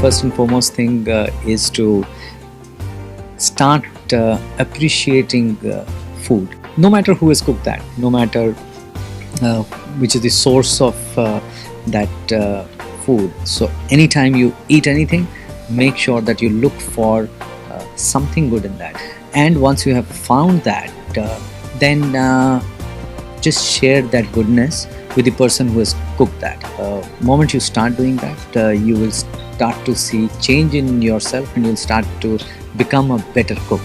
first and foremost thing is to start appreciating food. No matter who has cooked that, no matter which is the source of that food. So anytime you eat anything, make sure that you look for something good in that. And once you have found that, then just share that goodness with the person who has cooked that. Moment you start doing that, you will start to see change in yourself, and you'll start to become a better cook.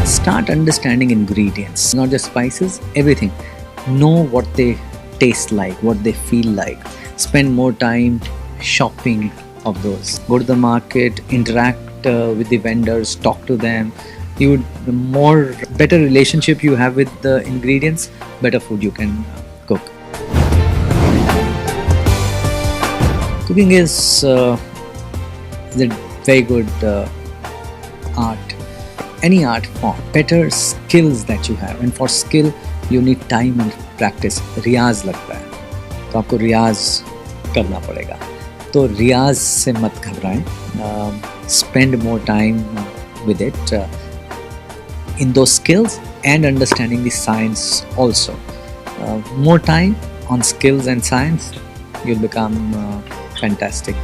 Start understanding ingredients, not just spices, everything. Know what they taste like, what they feel like. Spend more time shopping of those. Go to the market, interact with the vendors, talk to them. The better relationship you have with the ingredients, better food you can cook. Cooking is a very good art. Any art form, better skills that you have, and for skill you need time and practice. रियाज लगता है, तो आपको रियाज करना पड़ेगा. तो रियाज से मत घबराएं. Spend more time with it in those skills and understanding the science also. More time on skills and science, you'll become fantastic.